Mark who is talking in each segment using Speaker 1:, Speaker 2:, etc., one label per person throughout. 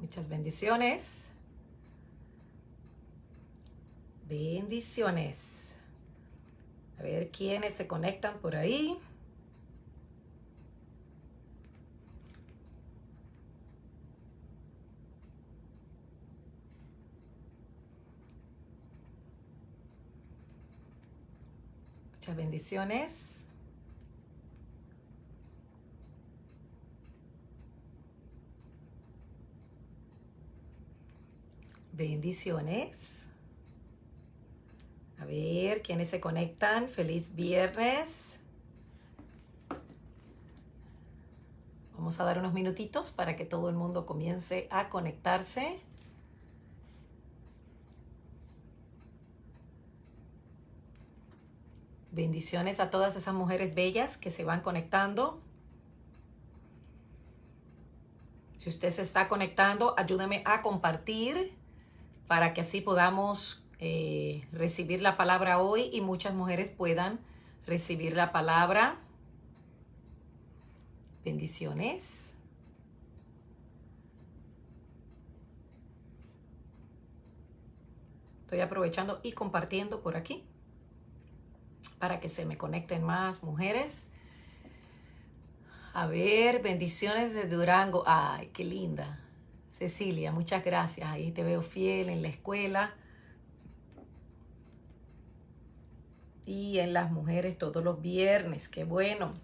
Speaker 1: Muchas bendiciones. Bendiciones. A ver quiénes se conectan por ahí. Muchas bendiciones. Bendiciones. A ver quiénes se conectan. Feliz viernes. Vamos a dar unos minutitos para que todo el mundo comience a conectarse. Bendiciones a todas esas mujeres bellas que se van conectando. Si usted se está conectando, ayúdeme a compartir para que así podamos recibir la palabra hoy y muchas mujeres puedan recibir la palabra. Bendiciones. Estoy aprovechando y compartiendo por aquí para que se me conecten más mujeres. A ver, bendiciones de Durango. Ay, qué linda. Cecilia, muchas gracias. Ahí te veo fiel en la escuela. Y en las mujeres todos los viernes. Qué bueno.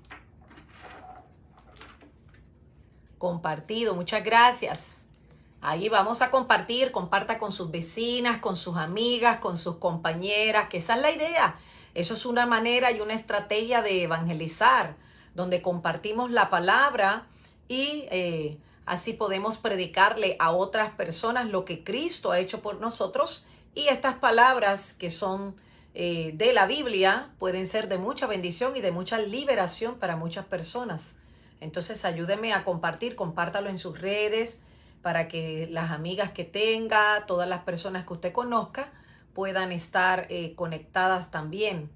Speaker 1: Compartido, muchas gracias. Ahí vamos a compartir. Comparta con sus vecinas, con sus amigas, con sus compañeras, que esa es la idea. Eso es una manera y una estrategia de evangelizar, donde compartimos la palabra y así podemos predicarle a otras personas lo que Cristo ha hecho por nosotros. Y estas palabras que son de la Biblia pueden ser de mucha bendición y de mucha liberación para muchas personas. Entonces ayúdeme a compartir, compártalo en sus redes para que las amigas que tenga, todas las personas que usted conozca, puedan estar conectadas también.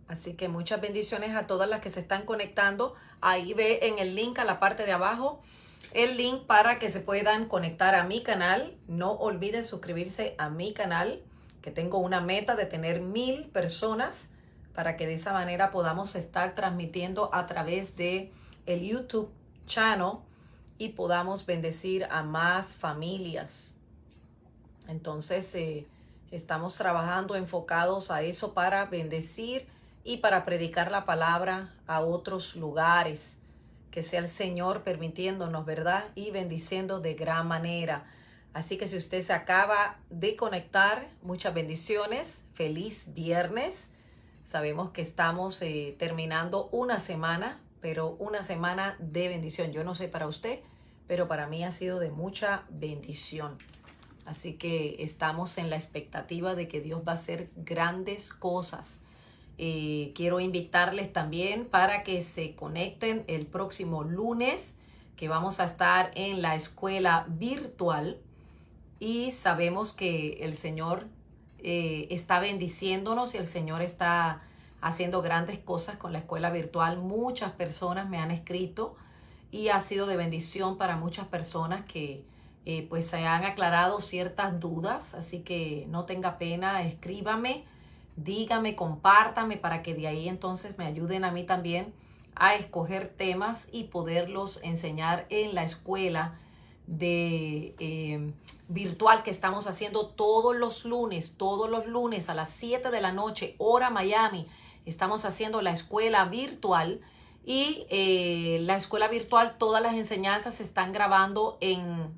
Speaker 1: Así que muchas bendiciones a todas las que se están conectando. Ahí ve en el link a la parte de abajo el link para que se puedan conectar a mi canal. No olviden suscribirse a mi canal, que tengo una meta de tener 1000 personas para que de esa manera podamos estar transmitiendo a través de el YouTube channel y podamos bendecir a más familias. Entonces estamos trabajando enfocados a eso para bendecir y para predicar la palabra a otros lugares. Que sea el Señor permitiéndonos, ¿verdad? Y bendiciendo de gran manera. Así que si usted se acaba de conectar, muchas bendiciones. Feliz viernes. Sabemos que estamos terminando una semana, pero una semana de bendición. Yo no sé para usted, pero para mí ha sido de mucha bendición. Así que estamos en la expectativa de que Dios va a hacer grandes cosas. Quiero invitarles también para que se conecten el próximo lunes, que vamos a estar en la escuela virtual. Y sabemos que el Señor está bendiciéndonos y el Señor está haciendo grandes cosas con la escuela virtual. Muchas personas me han escrito y ha sido de bendición para muchas personas que pues se han aclarado ciertas dudas. Así que no tenga pena, escríbame, dígame, compártame para que de ahí entonces me ayuden a mí también a escoger temas y poderlos enseñar en la escuela de virtual que estamos haciendo todos los lunes a las 7 de la noche, hora Miami. Estamos haciendo la escuela virtual y la escuela virtual, todas las enseñanzas se están grabando en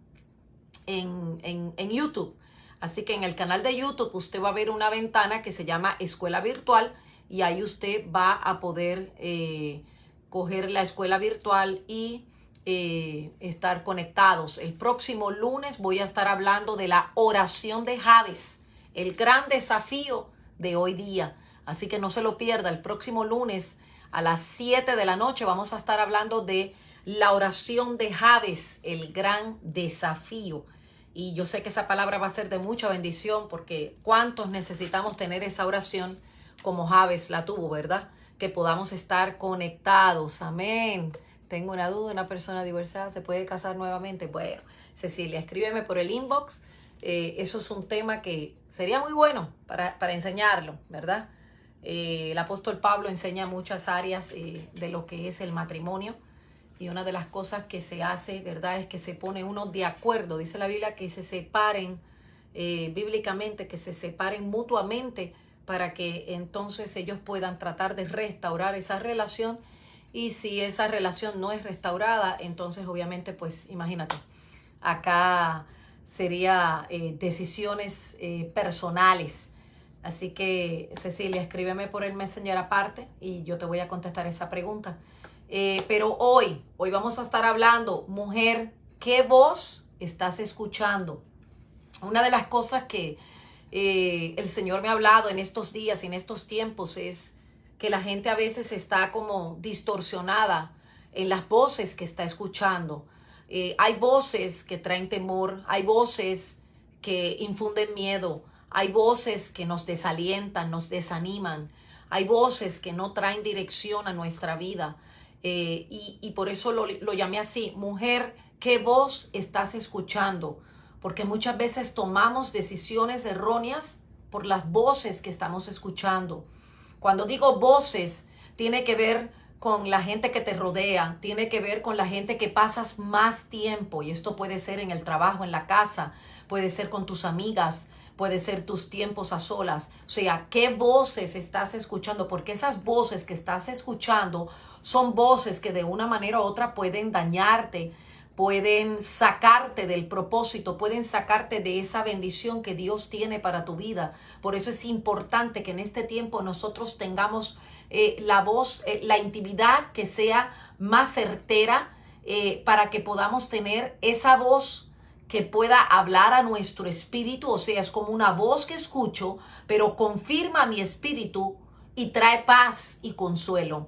Speaker 1: YouTube. Así que en el canal de YouTube usted va a ver una ventana que se llama Escuela Virtual y ahí usted va a poder coger la escuela virtual y estar conectados. El próximo lunes voy a estar hablando de la oración de Jabes, el gran desafío de hoy día. Así que no se lo pierda. El próximo lunes a las 7 de la noche vamos a estar hablando de la oración de Jabes, el gran desafío. Y yo sé que esa palabra va a ser de mucha bendición porque ¿cuántos necesitamos tener esa oración como Jabes la tuvo, verdad? Que podamos estar conectados. Amén. Tengo una duda, ¿una persona divorciada se puede casar nuevamente? Bueno, Cecilia, escríbeme por el inbox. Eso es un tema que sería muy bueno para enseñarlo, ¿verdad? El apóstol Pablo enseña muchas áreas de lo que es el matrimonio. Y una de las cosas que se hace, ¿verdad?, es que se pone uno de acuerdo. Dice la Biblia que se separen bíblicamente, que se separen mutuamente para que entonces ellos puedan tratar de restaurar esa relación. Y si esa relación no es restaurada, entonces obviamente, pues imagínate, acá sería decisiones personales. Así que, Cecilia, escríbeme por el Messenger aparte y yo te voy a contestar esa pregunta. Pero hoy vamos a estar hablando, mujer, ¿qué voz estás escuchando? Una de las cosas que el Señor me ha hablado en estos días y en estos tiempos es que la gente a veces está como distorsionada en las voces que está escuchando. Hay voces que traen temor, hay voces que infunden miedo, hay voces que nos desalientan, nos desaniman, hay voces que no traen dirección a nuestra vida. Y por eso lo llamé así, mujer, ¿qué voz estás escuchando? Porque muchas veces tomamos decisiones erróneas por las voces que estamos escuchando. Cuando digo voces, tiene que ver con la gente que te rodea, tiene que ver con la gente que pasas más tiempo, y esto puede ser en el trabajo, en la casa, puede ser con tus amigas, puede ser tus tiempos a solas. O sea, ¿qué voces estás escuchando? Porque esas voces que estás escuchando son voces que de una manera u otra pueden dañarte, pueden sacarte del propósito, pueden sacarte de esa bendición que Dios tiene para tu vida. Por eso es importante que en este tiempo nosotros tengamos la voz, la intimidad que sea más certera, para que podamos tener esa voz que pueda hablar a nuestro espíritu. O sea, es como una voz que escucho, pero confirma mi espíritu y trae paz y consuelo.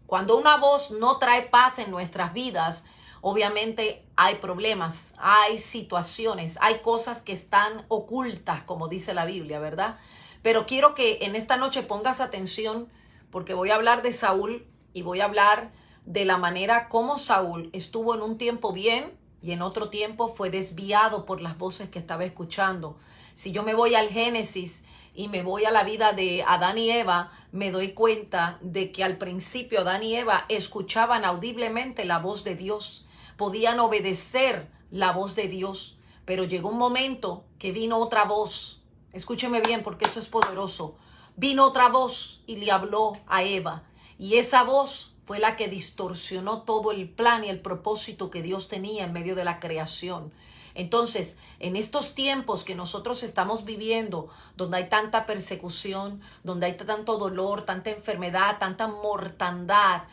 Speaker 1: Cuando una voz no trae paz en nuestras vidas, obviamente hay problemas, hay situaciones, hay cosas que están ocultas, como dice la Biblia, ¿verdad? Pero quiero que en esta noche pongas atención, porque voy a hablar de Saúl y voy a hablar de la manera como Saúl estuvo en un tiempo bien y en otro tiempo fue desviado por las voces que estaba escuchando. Si yo me voy al Génesis y me voy a la vida de Adán y Eva, me doy cuenta de que al principio Adán y Eva escuchaban audiblemente la voz de Dios, podían obedecer la voz de Dios, pero llegó un momento que vino otra voz. Escúcheme bien, porque esto es poderoso. Vino otra voz y le habló a Eva, y esa voz fue la que distorsionó todo el plan y el propósito que Dios tenía en medio de la creación. Entonces, en estos tiempos que nosotros estamos viviendo, donde hay tanta persecución, donde hay tanto dolor, tanta enfermedad, tanta mortandad,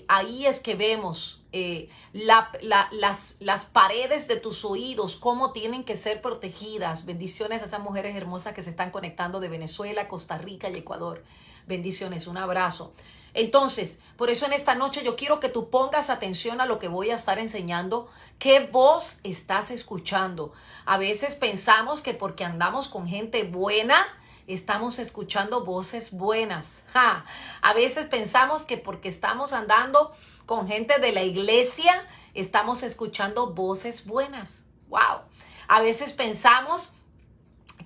Speaker 1: ahí es que vemos las paredes de tus oídos, cómo tienen que ser protegidas. Bendiciones a esas mujeres hermosas que se están conectando de Venezuela, Costa Rica y Ecuador. Bendiciones, un abrazo. Entonces, por eso en esta noche yo quiero que tú pongas atención a lo que voy a estar enseñando. ¿Qué voz estás escuchando? A veces pensamos que porque andamos con gente buena, estamos escuchando voces buenas. A veces pensamos que porque estamos andando con gente de la iglesia, estamos escuchando voces buenas. ¡Wow! A veces pensamos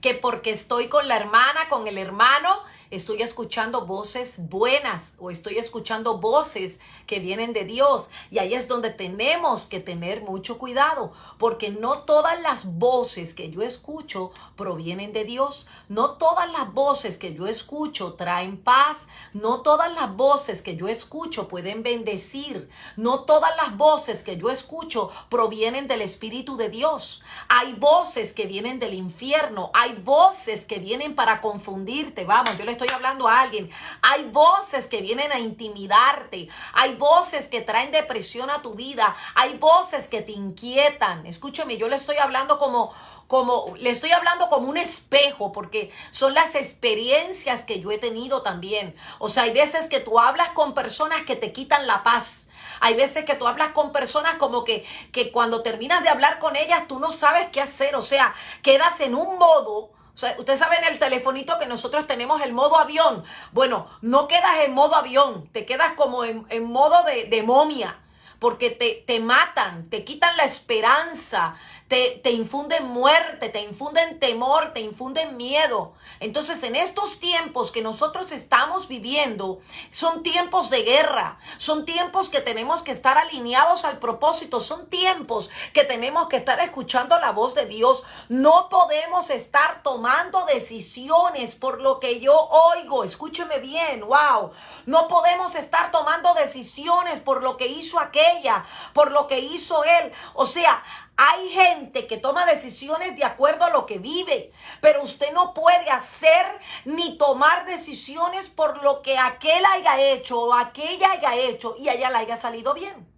Speaker 1: que porque estoy con la hermana, con el hermano, estoy escuchando voces buenas o estoy escuchando voces que vienen de Dios. Y ahí es donde tenemos que tener mucho cuidado, porque no todas las voces que yo escucho provienen de Dios. No todas las voces que yo escucho traen paz. No todas las voces que yo escucho pueden bendecir. No todas las voces que yo escucho provienen del Espíritu de Dios. Hay voces que vienen del infierno. Hay voces que vienen para confundirte. Vamos, yo le estoy hablando a alguien. Hay voces que vienen a intimidarte. Hay voces que traen depresión a tu vida. Hay voces que te inquietan. Escúchame, yo le estoy hablando como un espejo, porque son las experiencias que yo he tenido también. O sea, hay veces que tú hablas con personas que te quitan la paz. Hay veces que tú hablas con personas como que cuando terminas de hablar con ellas, tú no sabes qué hacer. O sea, quedas en un modo. O sea, ustedes saben el telefonito que nosotros tenemos, el modo avión. Bueno, no quedas en modo avión, te quedas como en modo de momia. porque te matan, te quitan la esperanza, te infunden muerte, te infunden temor, te infunden miedo. Entonces, en estos tiempos que nosotros estamos viviendo, son tiempos de guerra, son tiempos que tenemos que estar alineados al propósito, son tiempos que tenemos que estar escuchando la voz de Dios. No podemos estar tomando decisiones por lo que yo oigo. Escúcheme bien, wow. No podemos estar tomando decisiones por lo que hizo aquella, por lo que hizo él. O sea, hay gente que toma decisiones de acuerdo a lo que vive, pero usted no puede hacer ni tomar decisiones por lo que aquel haya hecho o aquella haya hecho y a ella le haya salido bien.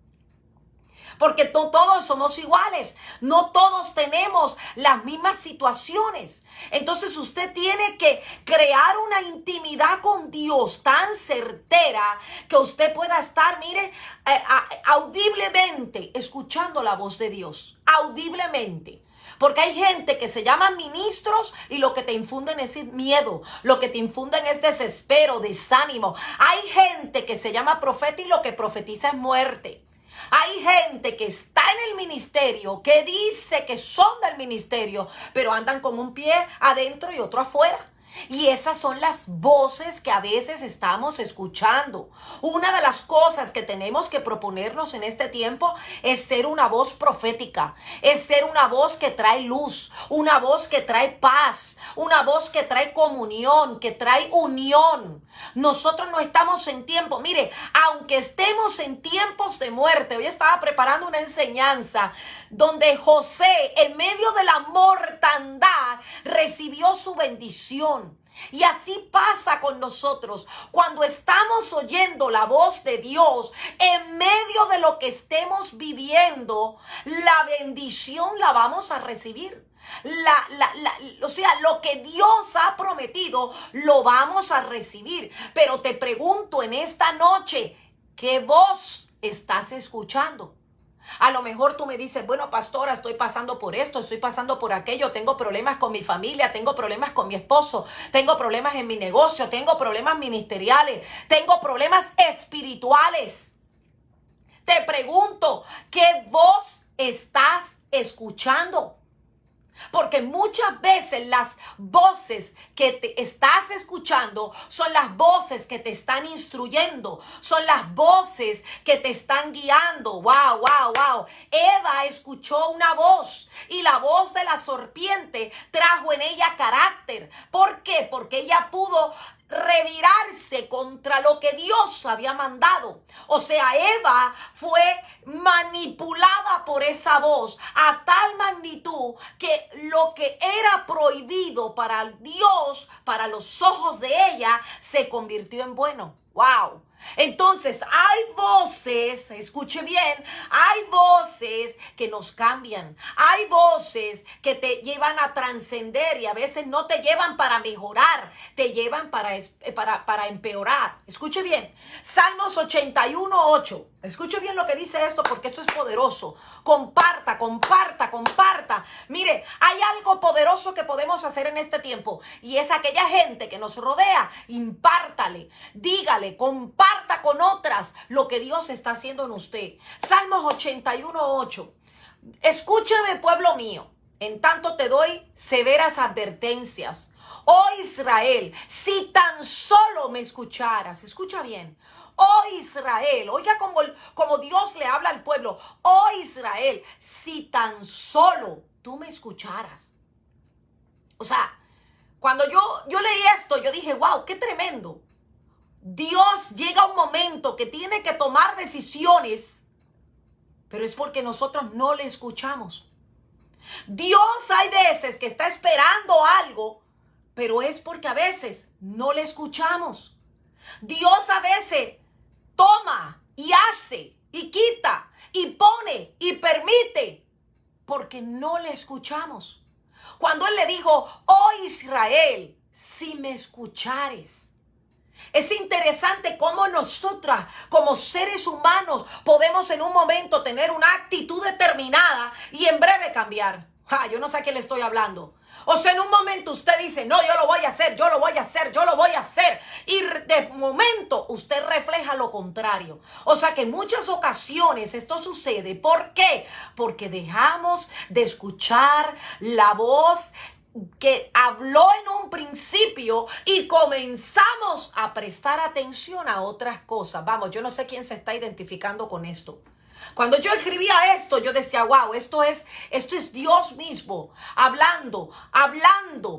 Speaker 1: Porque no todos somos iguales, no todos tenemos las mismas situaciones. Entonces usted tiene que crear una intimidad con Dios tan certera que usted pueda estar, mire, audiblemente escuchando la voz de Dios, audiblemente. Porque hay gente que se llaman ministros y lo que te infunden es miedo, lo que te infunden es desespero, desánimo. Hay gente que se llama profeta y lo que profetiza es muerte. Hay gente que está en el ministerio, que dice que son del ministerio, pero andan con un pie adentro y otro afuera. Y esas son las voces que a veces estamos escuchando. Una de las cosas que tenemos que proponernos en este tiempo es ser una voz profética, es ser una voz que trae luz, una voz que trae paz, una voz que trae comunión, que trae unión. Nosotros no estamos en tiempo, mire, aunque estemos en tiempos de muerte, hoy estaba preparando una enseñanza donde José, en medio de la mortandad, recibió su bendición. Y así pasa con nosotros cuando estamos oyendo la voz de Dios en medio de lo que estemos viviendo. La bendición la vamos a recibir. O sea, lo que Dios ha prometido lo vamos a recibir. Pero te pregunto en esta noche, ¿qué voz estás escuchando? A lo mejor tú me dices, bueno, pastora, estoy pasando por esto, estoy pasando por aquello, tengo problemas con mi familia, tengo problemas con mi esposo, tengo problemas en mi negocio, tengo problemas ministeriales, tengo problemas espirituales. Te pregunto, ¿qué voz estás escuchando? Porque muchas veces las voces que te estás escuchando son las voces que te están instruyendo, son las voces que te están guiando. ¡Wow, wow, wow! Eva escuchó una voz y la voz de la serpiente trajo en ella carácter. ¿Por qué? Porque ella pudo revirarse contra lo que Dios había mandado. O sea, Eva fue manipulada por esa voz a tal magnitud que lo que era prohibido para Dios, para los ojos de ella, se convirtió en bueno. ¡Wow! Entonces hay voces, escuche bien, hay voces que nos cambian, hay voces que te llevan a trascender y a veces no te llevan para mejorar, te llevan para empeorar. Escuche bien, Salmos 81:8. Escuche bien lo que dice esto porque esto es poderoso. Comparta, comparta, comparta. Mire, hay algo poderoso que podemos hacer en este tiempo y es aquella gente que nos rodea, impártale, dígale, comparta con otras lo que Dios está haciendo en usted. Salmos 81:8. Escúcheme, pueblo mío, en tanto te doy severas advertencias. Oh Israel, si tan solo me escucharas, escucha bien. Oh Israel, oiga como Dios le habla al pueblo. Oh Israel, si tan solo tú me escucharas. O sea, cuando yo leí esto, yo dije, wow, qué tremendo. Dios llega a un momento que tiene que tomar decisiones, pero es porque nosotros no le escuchamos. Dios hay veces que está esperando algo, pero es porque a veces no le escuchamos. Dios a veces toma y hace y quita y pone y permite porque no le escuchamos. Cuando Él le dijo, oh Israel, si me escuchares. Es interesante cómo nosotras, como seres humanos, podemos en un momento tener una actitud determinada y en breve cambiar. Yo no sé a qué le estoy hablando. O sea, en un momento usted dice, no, yo lo voy a hacer, yo lo voy a hacer, yo lo voy a hacer. Y de momento usted refleja lo contrario. O sea que en muchas ocasiones esto sucede. ¿Por qué? Porque dejamos de escuchar la voz que habló en un principio y comenzamos a prestar atención a otras cosas. Vamos, yo no sé quién se está identificando con esto. Cuando yo escribía esto, yo decía, wow, esto es Dios mismo hablando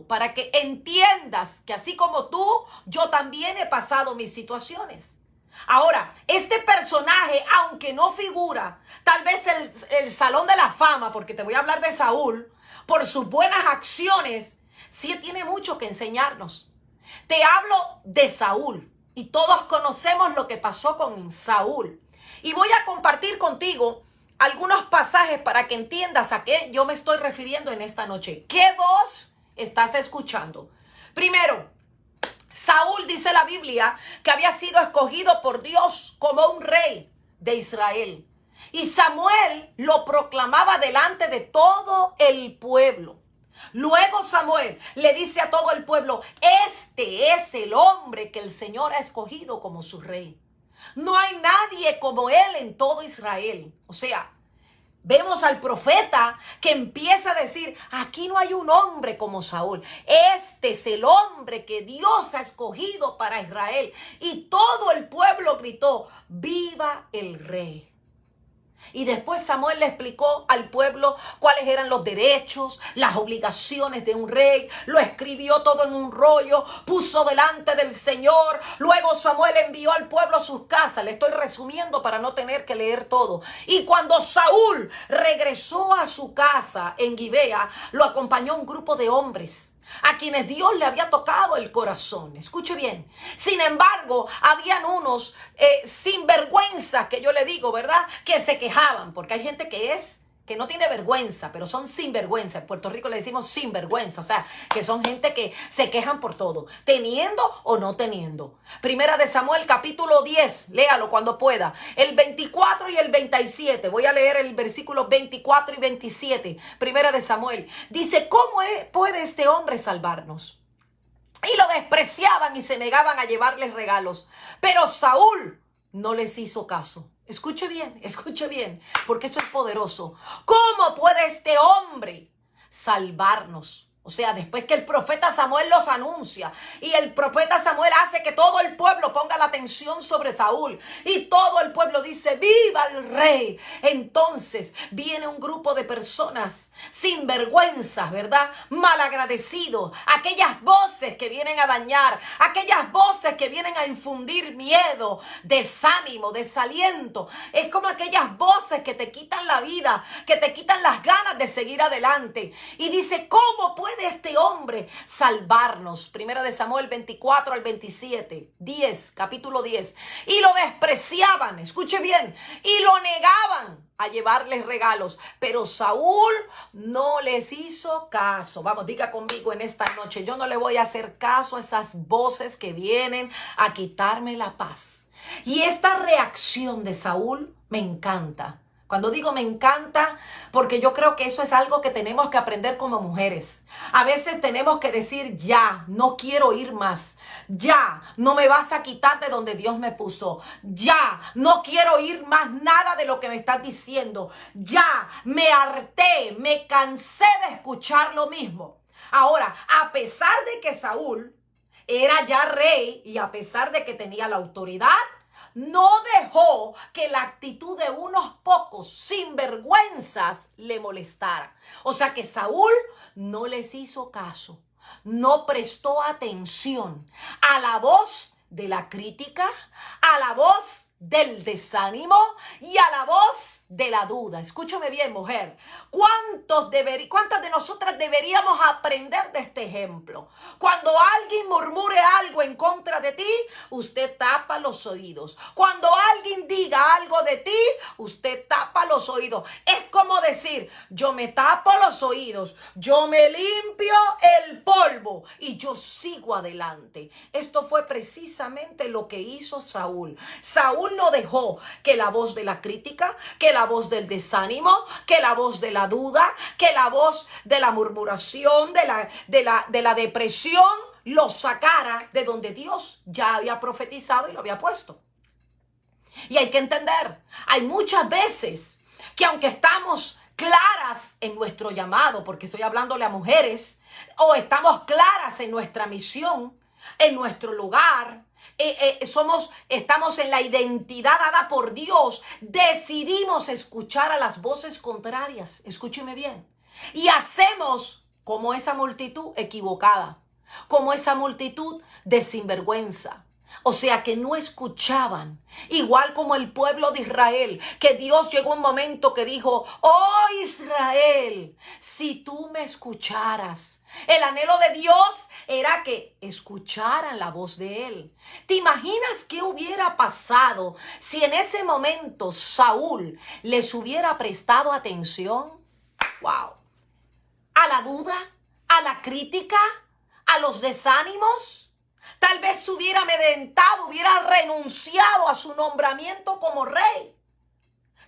Speaker 1: para que entiendas que así como tú, yo también he pasado mis situaciones. Ahora, este personaje, aunque no figura, tal vez el Salón de la Fama, porque te voy a hablar de Saúl, por sus buenas acciones, sí tiene mucho que enseñarnos. Te hablo de Saúl y todos conocemos lo que pasó con Saúl. Y voy a compartir contigo algunos pasajes para que entiendas a qué yo me estoy refiriendo en esta noche. ¿Qué voz estás escuchando? Primero, Saúl, dice la Biblia, que había sido escogido por Dios como un rey de Israel. Y Samuel lo proclamaba delante de todo el pueblo. Luego Samuel le dice a todo el pueblo, este es el hombre que el Señor ha escogido como su rey. No hay nadie como él en todo Israel. O sea, vemos al profeta que empieza a decir, aquí no hay un hombre como Saúl. Este es el hombre que Dios ha escogido para Israel. Y todo el pueblo gritó, ¡viva el rey! Y después Samuel le explicó al pueblo cuáles eran los derechos, las obligaciones de un rey. Lo escribió todo en un rollo, puso delante del Señor. Luego Samuel envió al pueblo a sus casas. Le estoy resumiendo para no tener que leer todo. Y cuando Saúl regresó a su casa en Gibea, lo acompañó un grupo de hombres a quienes Dios le había tocado el corazón. Escuche bien. Sin embargo, habían unos sinvergüenzas, que yo le digo, ¿verdad?, que se quejaban, porque hay gente que no tiene vergüenza, pero son sinvergüenza. En Puerto Rico le decimos sinvergüenza, o sea, que son gente que se quejan por todo, teniendo o no teniendo. Primera de Samuel, capítulo 10, léalo cuando pueda. El 24 y el 27, voy a leer el versículo 24 y 27. Primera de Samuel, dice, ¿cómo puede este hombre salvarnos? Y lo despreciaban y se negaban a llevarles regalos. Pero Saúl no les hizo caso. Escuche bien, porque esto es poderoso. ¿Cómo puede este hombre salvarnos? O sea, después que el profeta Samuel los anuncia y el profeta Samuel hace que todo el pueblo ponga la atención sobre Saúl y todo el pueblo dice, ¡viva el rey! Entonces viene un grupo de personas sin vergüenza, ¿verdad? Malagradecidos, aquellas voces que vienen a dañar, aquellas voces que vienen a infundir miedo, desánimo, desaliento. Es como aquellas voces que te quitan la vida, que te quitan las ganas de seguir adelante. Y dice, ¿cómo puede este hombre salvarnos? Primera de Samuel 24 al 27, 10, capítulo 10. Y lo despreciaban, escuche bien, y lo negaban a llevarles regalos, pero Saúl no les hizo caso. Vamos, diga conmigo en esta noche, yo no le voy a hacer caso a esas voces que vienen a quitarme la paz. Y esta reacción de Saúl me encanta. Cuando digo me encanta, porque yo creo que eso es algo que tenemos que aprender como mujeres. A veces tenemos que decir, ya, no quiero ir más. Ya, no me vas a quitar de donde Dios me puso. Ya, no quiero oír más nada de lo que me estás diciendo. Ya, me harté, me cansé de escuchar lo mismo. Ahora, a pesar de que Saúl era ya rey y a pesar de que tenía la autoridad, no dejó que la actitud de unos pocos sinvergüenzas le molestara. O sea que Saúl no les hizo caso, no prestó atención a la voz de la crítica, a la voz del desánimo y a la voz de la duda. Escúchame bien, mujer. ¿Cuántas de nosotras deberíamos aprender de este ejemplo? Cuando alguien murmure algo en contra de ti, usted tapa los oídos. Cuando alguien diga algo de ti, usted tapa los oídos. Es como decir, yo me tapo los oídos, yo me limpio el polvo y yo sigo adelante. Esto fue precisamente lo que hizo Saúl. Saúl no dejó que la voz de la crítica, que la voz del desánimo, que la voz de la duda, que la voz de la murmuración, de la depresión, lo sacara de donde Dios ya había profetizado y lo había puesto. Y hay que entender, hay muchas veces que aunque estamos claras en nuestro llamado, porque estoy hablándole a mujeres, o estamos claras en nuestra misión, en nuestro lugar, estamos en la identidad dada por Dios, decidimos escuchar a las voces contrarias, escúcheme bien, y hacemos como esa multitud equivocada, como esa multitud de sinvergüenza. O sea, que no escuchaban, igual como el pueblo de Israel, que Dios llegó un momento que dijo, oh Israel, si tú me escucharas. El anhelo de Dios era que escucharan la voz de Él. ¿Te imaginas qué hubiera pasado si en ese momento Saúl les hubiera prestado atención? ¡Wow! A la duda, a la crítica, a los desánimos. Tal vez se hubiera amedrentado, hubiera renunciado a su nombramiento como rey.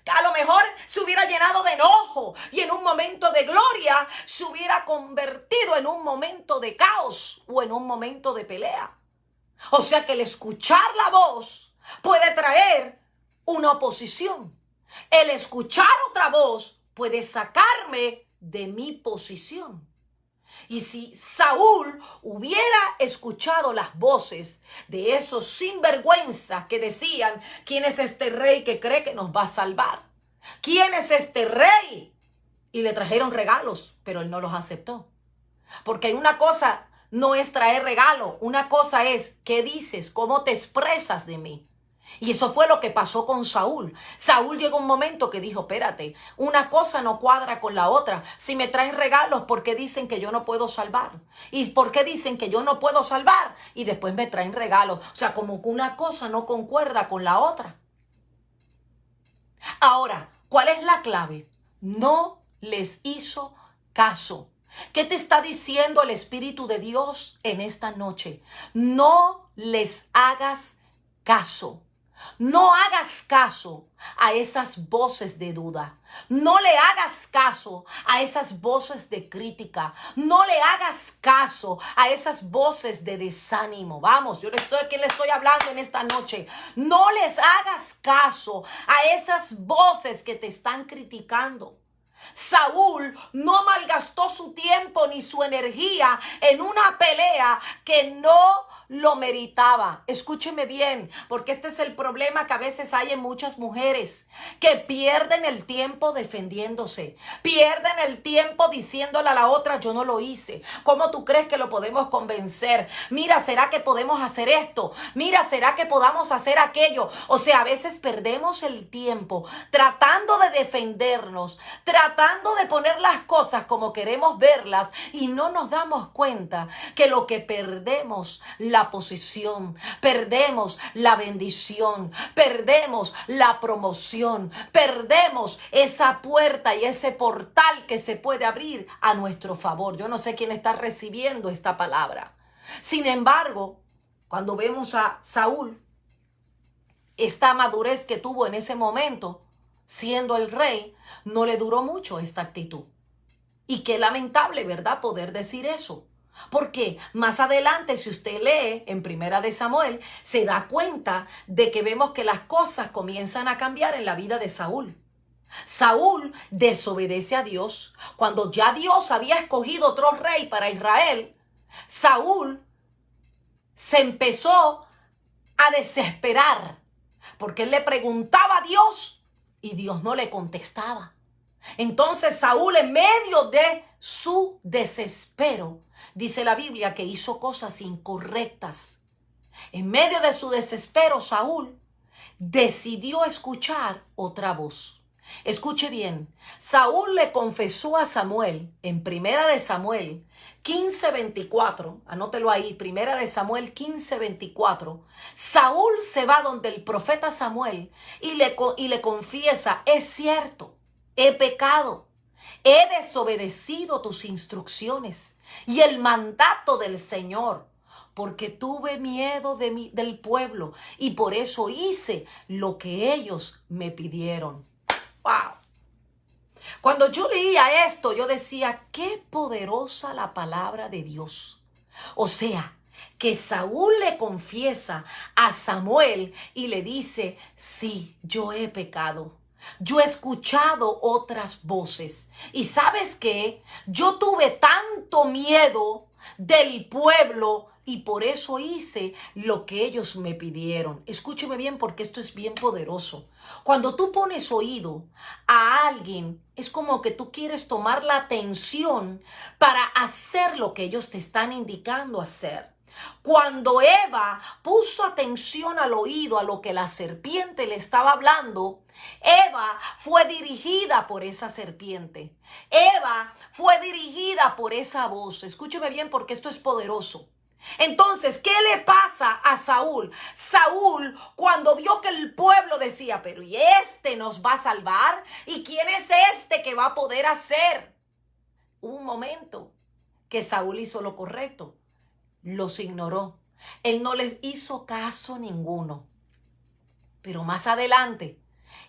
Speaker 1: A lo mejor se hubiera llenado de enojo y en un momento de gloria se hubiera convertido en un momento de caos o en un momento de pelea. O sea que el escuchar la voz puede traer una oposición. El escuchar otra voz puede sacarme de mi posición. Y si Saúl hubiera escuchado las voces de esos sinvergüenzas que decían, ¿quién es este rey que cree que nos va a salvar? ¿Quién es este rey? Y le trajeron regalos, pero él no los aceptó. Porque una cosa no es traer regalo, una cosa es qué dices, cómo te expresas de mí. Y eso fue lo que pasó con Saúl. Saúl llegó un momento que dijo, espérate, una cosa no cuadra con la otra. Si me traen regalos, ¿por qué dicen que yo no puedo salvar? ¿Y por qué dicen que yo no puedo salvar? Y después me traen regalos. O sea, como que una cosa no concuerda con la otra. Ahora, ¿cuál es la clave? No les hizo caso. ¿Qué te está diciendo el Espíritu de Dios en esta noche? No les hagas caso. No hagas caso a esas voces de duda. No le hagas caso a esas voces de crítica. No le hagas caso a esas voces de desánimo. Vamos, ¿a quién le estoy hablando en esta noche? No les hagas caso a esas voces que te están criticando. Saúl no malgastó su tiempo ni su energía en una pelea que no lo meritaba. Escúcheme bien, porque este es el problema que a veces hay en muchas mujeres, que pierden el tiempo defendiéndose, pierden el tiempo diciéndole a la otra, yo no lo hice. ¿Cómo tú crees que lo podemos convencer? Mira, ¿será que podemos hacer esto? Mira, ¿será que podamos hacer aquello? O sea, a veces perdemos el tiempo tratando de defendernos, tratando de poner las cosas como queremos verlas y no nos damos cuenta que lo que perdemos, la posición, perdemos la bendición, perdemos la promoción, perdemos esa puerta y ese portal que se puede abrir a nuestro favor. Yo no sé quién está recibiendo esta palabra. Sin embargo, cuando vemos a Saúl, esta madurez que tuvo en ese momento, siendo el rey, no le duró mucho esta actitud. Y qué lamentable, ¿verdad?, poder decir eso. Porque más adelante, si usted lee en Primera de Samuel, se da cuenta de que vemos que las cosas comienzan a cambiar en la vida de Saúl. Saúl desobedece a Dios. Cuando ya Dios había escogido otro rey para Israel, Saúl se empezó a desesperar porque él le preguntaba a Dios y Dios no le contestaba. Entonces Saúl, en medio de su desespero, dice la Biblia que hizo cosas incorrectas. En medio de su desespero, Saúl decidió escuchar otra voz. Escuche bien, Saúl le confesó a Samuel en Primera de Samuel 15:24, anótelo ahí, Primera de Samuel 15:24. Saúl se va donde el profeta Samuel y le confiesa, es cierto, he pecado, he desobedecido tus instrucciones y el mandato del Señor, porque tuve miedo del pueblo y por eso hice lo que ellos me pidieron. ¡Wow! Cuando yo leía esto, yo decía, qué poderosa la palabra de Dios. O sea, que Saúl le confiesa a Samuel y le dice, sí, yo he pecado. Yo he escuchado otras voces. ¿Y sabes qué? Yo tuve tanto miedo del pueblo y por eso hice lo que ellos me pidieron. Escúcheme bien porque esto es bien poderoso. Cuando tú pones oído a alguien, es como que tú quieres tomar la atención para hacer lo que ellos te están indicando hacer. Cuando Eva puso atención al oído a lo que la serpiente le estaba hablando, Eva fue dirigida por esa serpiente. Eva fue dirigida por esa voz. Escúcheme bien porque esto es poderoso. Entonces, ¿qué le pasa a Saúl? Saúl, cuando vio que el pueblo decía, pero ¿y este nos va a salvar? ¿Y quién es este que va a poder hacer? Hubo un momento que Saúl hizo lo correcto. Los ignoró. Él no les hizo caso ninguno. Pero más adelante,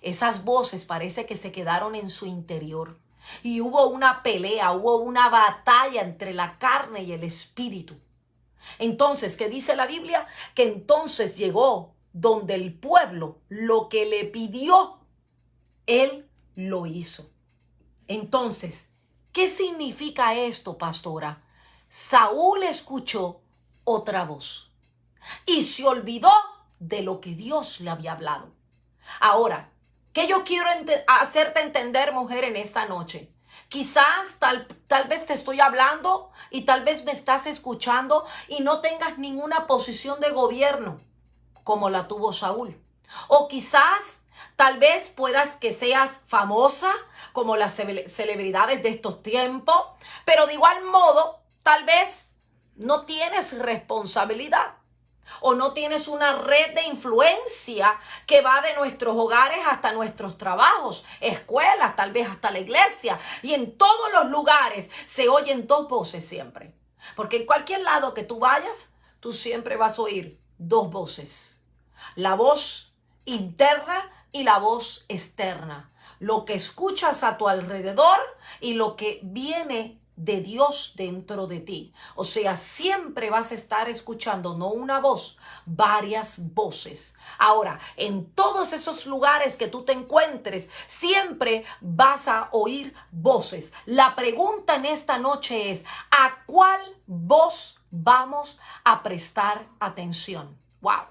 Speaker 1: esas voces parece que se quedaron en su interior. Y hubo una pelea, hubo una batalla entre la carne y el espíritu. Entonces, ¿qué dice la Biblia? Que entonces llegó donde el pueblo lo que le pidió, él lo hizo. Entonces, ¿qué significa esto, pastora? Saúl escuchó otra voz y se olvidó de lo que Dios le había hablado. Ahora, ¿qué yo quiero hacerte entender, mujer, en esta noche? Quizás tal vez te estoy hablando y tal vez me estás escuchando y no tengas ninguna posición de gobierno como la tuvo Saúl. O quizás tal vez puedas que seas famosa como las celebridades de estos tiempos, pero de igual modo tal vez no tienes responsabilidad. O no tienes una red de influencia que va de nuestros hogares hasta nuestros trabajos, escuelas, tal vez hasta la iglesia. Y en todos los lugares se oyen dos voces siempre. Porque en cualquier lado que tú vayas, tú siempre vas a oír dos voces. La voz interna y la voz externa. Lo que escuchas a tu alrededor y lo que viene de Dios dentro de ti. O sea, siempre vas a estar escuchando no una voz, varias voces. Ahora, en todos esos lugares que tú te encuentres, siempre vas a oír voces. La pregunta en esta noche es, ¿a cuál voz vamos a prestar atención? ¡Wow!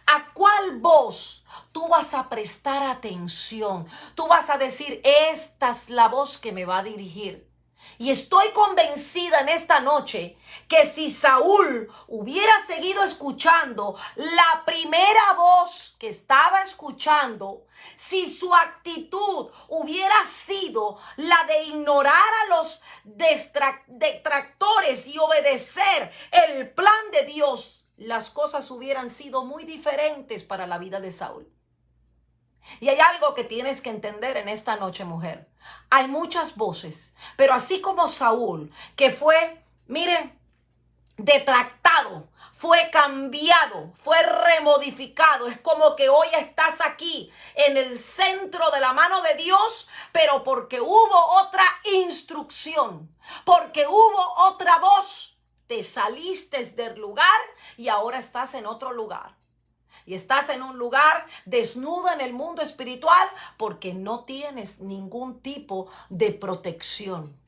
Speaker 1: ¿A cuál voz tú vas a prestar atención? Tú vas a decir, esta es la voz que me va a dirigir. Y estoy convencida en esta noche que si Saúl hubiera seguido escuchando la primera voz que estaba escuchando, si su actitud hubiera sido la de ignorar a los detractores y obedecer el plan de Dios, las cosas hubieran sido muy diferentes para la vida de Saúl. Y hay algo que tienes que entender en esta noche, mujer. Hay muchas voces, pero así como Saúl, que fue, mire, detractado, fue cambiado, fue remodificado. Es como que hoy estás aquí en el centro de la mano de Dios, pero porque hubo otra instrucción, porque hubo otra voz, te saliste del lugar y ahora estás en otro lugar. Y estás en un lugar desnuda en el mundo espiritual porque no tienes ningún tipo de protección.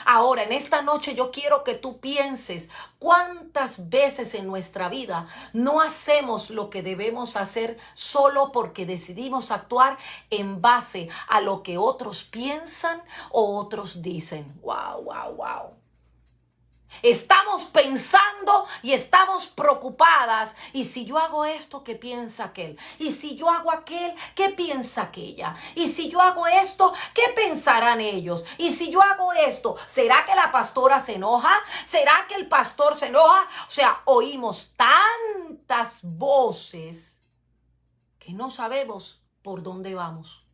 Speaker 1: Ahora, en esta noche yo quiero que tú pienses cuántas veces en nuestra vida no hacemos lo que debemos hacer solo porque decidimos actuar en base a lo que otros piensan o otros dicen. ¡Wow, wow, wow! Estamos pensando y estamos preocupadas. Y si yo hago esto, ¿qué piensa aquel? Y si yo hago aquel, ¿qué piensa aquella? Y si yo hago esto, ¿qué pensarán ellos? Y si yo hago esto, ¿será que la pastora se enoja? ¿Será que el pastor se enoja? O sea, oímos tantas voces que no sabemos por dónde vamos.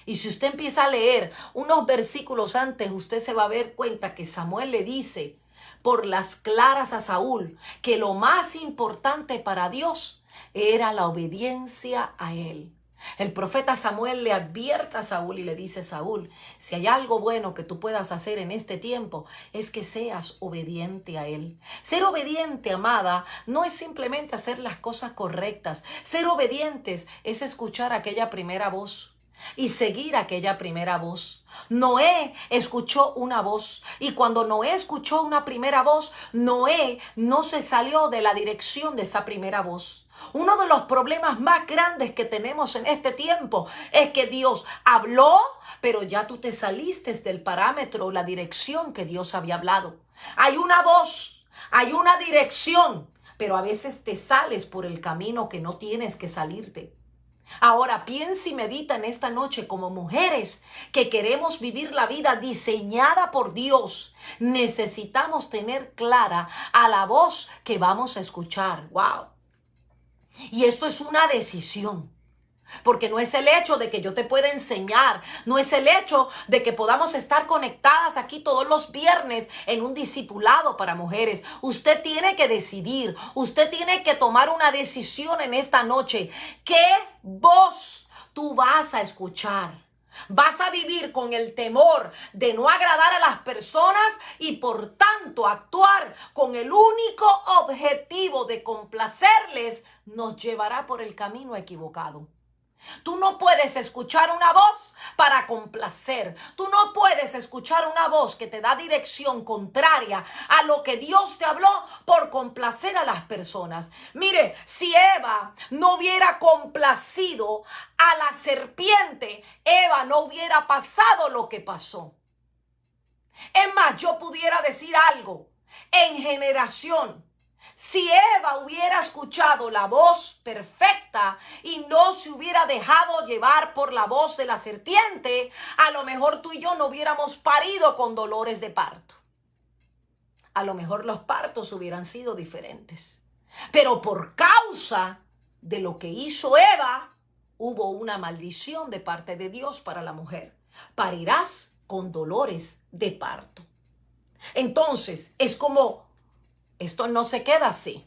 Speaker 1: Y si usted empieza a leer unos versículos antes, usted se va a dar cuenta que Samuel le dice por las claras a Saúl que lo más importante para Dios era la obediencia a él. El profeta Samuel le advierte a Saúl y le dice: Saúl, si hay algo bueno que tú puedas hacer en este tiempo, es que seas obediente a él. Ser obediente, amada, no es simplemente hacer las cosas correctas. Ser obedientes es escuchar aquella primera voz y seguir aquella primera voz. Noé escuchó una voz, y cuando Noé escuchó una primera voz, Noé no se salió de la dirección de esa primera voz. Uno de los problemas más grandes que tenemos en este tiempo es que Dios habló, pero ya tú te saliste del parámetro, la dirección que Dios había hablado. Hay una voz, hay una dirección, pero a veces te sales por el camino que no tienes que salirte. Ahora piensa y medita en esta noche como mujeres que queremos vivir la vida diseñada por Dios. Necesitamos tener clara a la voz que vamos a escuchar. ¡Wow! Y esto es una decisión. Porque no es el hecho de que yo te pueda enseñar, no es el hecho de que podamos estar conectadas aquí todos los viernes en un discipulado para mujeres. Usted tiene que decidir, usted tiene que tomar una decisión en esta noche. ¿Qué voz tú vas a escuchar? ¿Vas a vivir con el temor de no agradar a las personas y por tanto actuar con el único objetivo de complacerles? Nos llevará por el camino equivocado. Tú no puedes escuchar una voz para complacer. Tú no puedes escuchar una voz que te da dirección contraria a lo que Dios te habló por complacer a las personas. Mire, si Eva no hubiera complacido a la serpiente, Eva no hubiera pasado lo que pasó. Es más, yo pudiera decir algo en generación. Si Eva hubiera escuchado la voz perfecta y no se hubiera dejado llevar por la voz de la serpiente, a lo mejor tú y yo no hubiéramos parido con dolores de parto. A lo mejor los partos hubieran sido diferentes. Pero por causa de lo que hizo Eva, hubo una maldición de parte de Dios para la mujer. Parirás con dolores de parto. Entonces, es como... Esto no se queda así.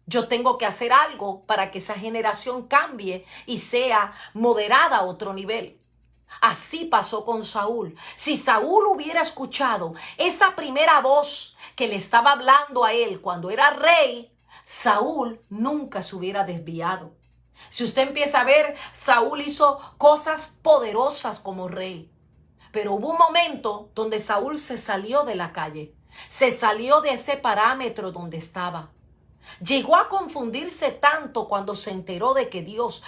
Speaker 1: Yo tengo que hacer algo para que esa generación cambie y sea moderada a otro nivel. Así pasó con Saúl. Si Saúl hubiera escuchado esa primera voz que le estaba hablando a él cuando era rey, Saúl nunca se hubiera desviado. Si usted empieza a ver, Saúl hizo cosas poderosas como rey. Pero hubo un momento donde Saúl se salió de la calle. Se salió de ese parámetro donde estaba. Llegó a confundirse tanto cuando se enteró de que Dios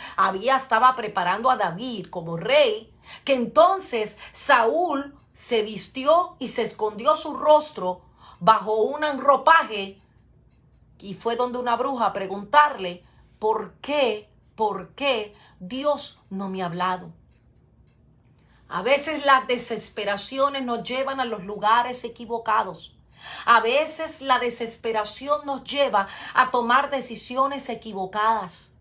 Speaker 1: estaba preparando a David como rey, que entonces Saúl se vistió y se escondió su rostro bajo un ropaje y fue donde una bruja a preguntarle, ¿por qué Dios no me ha hablado? A veces las desesperaciones nos llevan a los lugares equivocados. A veces la desesperación nos lleva a tomar decisiones equivocadas